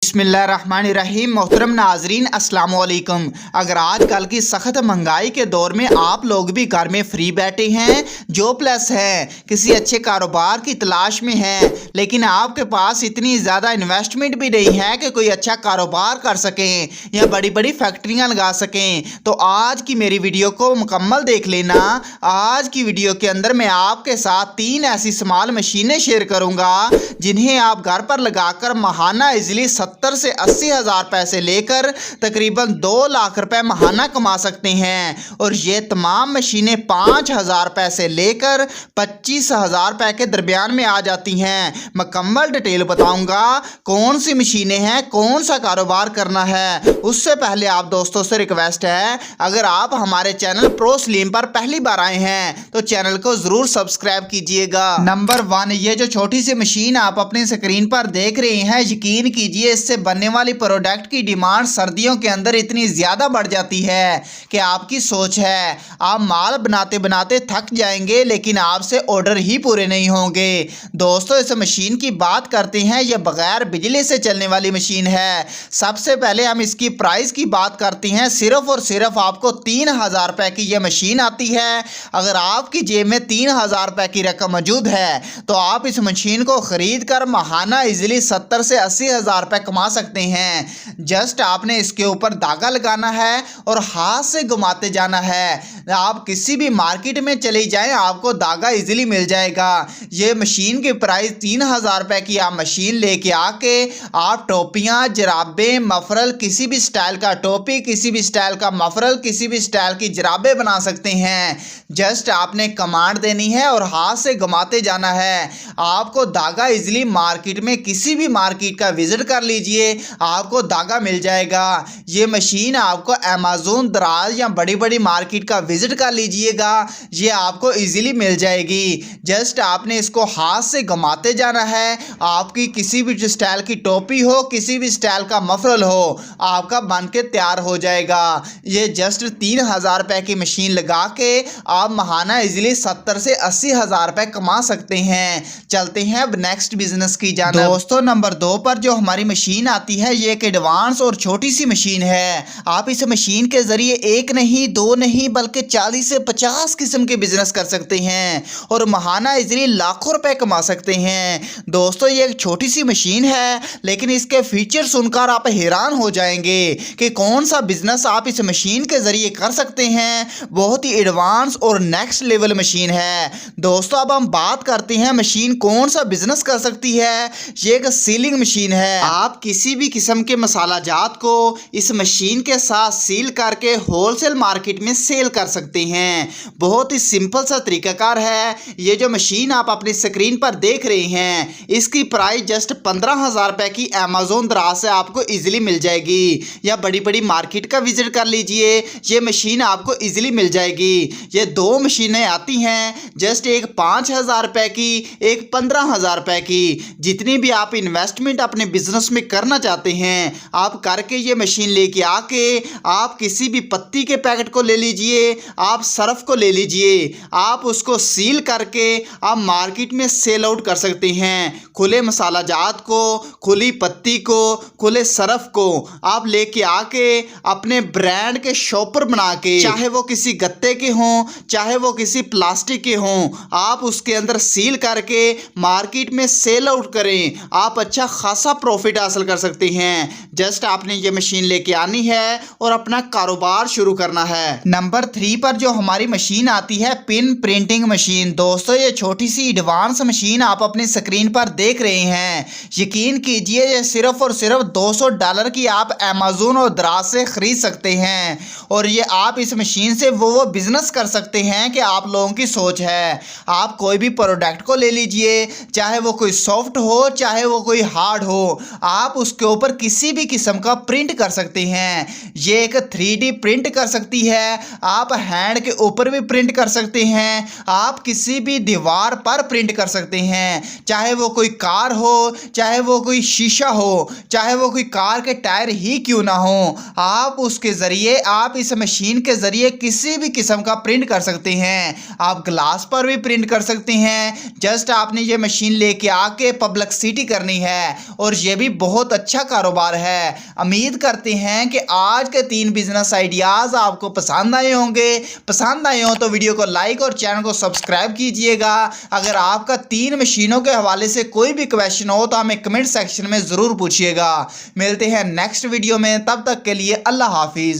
बिस्मिल्लाहिर्रहमानिर्रहीम। मोहतरम नाजरीन अस्सलाम वालेकुम। अगर आजकल की सख्त महंगाई के दौर में आप लोग भी घर में फ्री बैठे हैं, जॉबलेस हैं, किसी अच्छे कारोबार की तलाश में हैं, लेकिन आपके पास इतनी ज़्यादा इन्वेस्टमेंट भी नहीं है कि कोई अच्छा कारोबार कर सकें या बड़ी बड़ी फैक्ट्रियां लगा सकें, तो आज की मेरी वीडियो को मुकम्मल देख लेना। आज की वीडियो के अंदर मैं आपके साथ 3 ऐसी स्मॉल मशीनें शेयर करूँगा जिन्हें आप घर पर लगाकर महाना इजीली 70 से 80 हज़ार पैसे लेकर तकरीबन 2 लाख रुपए महाना कमा सकते हैं। और ये तमाम मशीनें 5,000 पैसे लेकर 25,000 रुपए के दरमियान में आ जाती हैं। मुकम्मल डिटेल बताऊंगा कौन सी मशीनें हैं, कौन सा कारोबार करना है। उससे पहले आप दोस्तों से रिक्वेस्ट है, अगर आप हमारे चैनल प्रो स्लिम पर पहली बार आए हैं तो चैनल को जरूर सब्सक्राइब कीजिएगा। नंबर 1, ये जो छोटी सी मशीन आप अपनी स्क्रीन पर देख रहे हैं, यकीन कीजिए इससे बनने वाली प्रोडक्ट की डिमांड सर्दियों के अंदर इतनी ज़्यादा बढ़ जाती है कि आपकी सोच है आप माल बनाते बनाते थक जाएंगे, लेकिन आपसे ऑर्डर ही पूरे नहीं होंगे। दोस्तों, इस मशीन की बात करते हैं, यह बगैर बिजली से चलने वाली मशीन है। सबसे पहले हम इसकी प्राइस की बात करते हैं। सिर्फ और सिर्फ आपको 3,000 रुपये की यह मशीन आती है। अगर आपकी जेब में 3,000 रुपये की रकम मौजूद है तो आप इस मशीन को खरीद कर महाना इजीली 70 से 80 हज़ार रुपये कमा सकते हैं। जस्ट आपने इसके ऊपर धागा लगाना है और हाथ से घुमाते जाना है। आप किसी भी मार्केट में चले जाएं, आपको धागा इजीली मिल जाएगा। ये मशीन की प्राइस 3,000 रुपये की। आप मशीन लेके आके आप टोपियाँ, जराबें, मफरल, किसी भी स्टाइल का टोपी, किसी भी स्टाइल का मफरल, किसी भी स्टाइल की जराबें बना सकते हैं। जस्ट आपने कमांड देनी है और हाथ से घुमाते जाना है। आपको धागा इजीली मार्केट में किसी भी मार्केट का विजिट कर लीजिए, आपको धागा मिल जाएगा। ये मशीन आपको अमेज़न, दराज या बड़ी बड़ी मार्केट का विजिट कर लीजिएगा, ये आपको इजीली मिल जाएगी। जस्ट आपने इसको हाथ से घुमाते जाना है। आपकी किसी भी स्टाइल की टोपी हो, किसी भी स्टाइल का मफरल हो, आपका बन के तैयार हो जाएगा। ये जस्ट 3,000 रुपये की मशीन लगा के आप महाना इजीली 70 से 80 हज़ार रुपये कमा सकते हैं। चलते हैं अब नेक्स्ट बिजनेस की जानिब। दोस्तों, नंबर 2 पर जो हमारी मशीन आती है, ये एक एडवांस और छोटी सी मशीन है। आप इस मशीन के जरिए एक नहीं, 2 नहीं, बल्कि 40 से 50 किस्म के बिजनेस कर सकते हैं और महाना इजीली लाखों रुपए कमा सकते हैं। दोस्तों, ये एक छोटी सी मशीन है, लेकिन इसके फीचर सुनकर आप हैरान हो जाएंगे कि कौन सा बिजनेस आप इस मशीन के जरिए कर सकते हैं। बहुत ही एडवांस और नेक्स्ट लेवल मशीन है। दोस्तों, अब हम बात करते हैं मशीन कौन सा बिजनेस कर सकती है। ये एक सीलिंग मशीन है। आप किसी भी किस्म के मसाला जात को इस मशीन के साथ सील करके होलसेल मार्केट में सेल कर सकते हैं। बहुत ही सिंपल सा तरीकाकार है। ये जो मशीन आप अपनी स्क्रीन पर देख रहे हैं, इसकी प्राइस जस्ट 15,000 रुपये की अमेज़न दराज से आपको इजीली मिल जाएगी, या बड़ी बड़ी मार्केट का विजिट कर लीजिए, ये मशीन आपको इजीली मिल जाएगी। ये 2 मशीनें आती हैं, जस्ट एक 5,000 रुपये की, एक 15,000 रुपये की। जितनी भी आप इन्वेस्टमेंट अपने बिजनेस में करना चाहते हैं, आप करके ये मशीन लेके आके आप किसी भी पत्ती के पैकेट को ले लीजिए, आप सर्फ को ले लीजिए, आप उसको सील करके आप मार्केट में सेल आउट कर सकते हैं। खुले मसाला जात को, खुली पत्ती को, खुले सर्फ को आप लेके आके अपने ब्रांड के शॉपर बना के, चाहे वो किसी गत्ते के हों, चाहे वो किसी प्लास्टिक के हों, आप उसके अंदर सील करके मार्केट में सेल आउट करें। आप अच्छा खासा प्रॉफिट हासिल कर सकते हैं। जस्ट आपने ये मशीन लेके आनी है और अपना कारोबार शुरू करना है। नंबर 3 पर जो हमारी मशीन आती है, पिन प्रिंटिंग मशीन। दोस्तों, ये छोटी सी एडवांस मशीन आप अपनी स्क्रीन पर देख रहे हैं। यकीन कीजिए ये सिर्फ और सिर्फ $200 की आप अमेज़न और दराज से खरीद सकते हैं। और ये आप इस मशीन से वो बिजनेस कर सकते हैं कि आप लोगों की सोच है। आप कोई भी प्रोडक्ट को ले लीजिए, चाहे वो कोई सॉफ्ट हो, चाहे वो कोई हार्ड हो, आप उसके ऊपर किसी भी किस्म का प्रिंट कर सकते हैं। ये एक 3D प्रिंट कर सकती है। आप हैंड के ऊपर भी प्रिंट कर सकते हैं, आप किसी भी दीवार पर प्रिंट कर सकते हैं, चाहे वो कोई कार हो, चाहे वो कोई शीशा हो, चाहे वो कोई कार के टायर ही क्यों ना हो, आप उसके ज़रिए, आप इस मशीन के ज़रिए किसी भी किस्म का प्रिंट कर सकते हैं। आप ग्लास पर भी प्रिंट कर सकते हैं। जस्ट आपने ये मशीन लेके आके पब्लिसिटी करनी है और ये भी बहुत बहुत अच्छा कारोबार है। उम्मीद करते हैं कि आज के 3 बिजनेस आइडियाज़ आपको पसंद आए होंगे। पसंद आए हो तो वीडियो को लाइक और चैनल को सब्सक्राइब कीजिएगा। अगर आपका 3 मशीनों के हवाले से कोई भी क्वेश्चन हो तो हमें कमेंट सेक्शन में ज़रूर पूछिएगा। मिलते हैं नेक्स्ट वीडियो में, तब तक के लिए अल्लाह हाफिज़।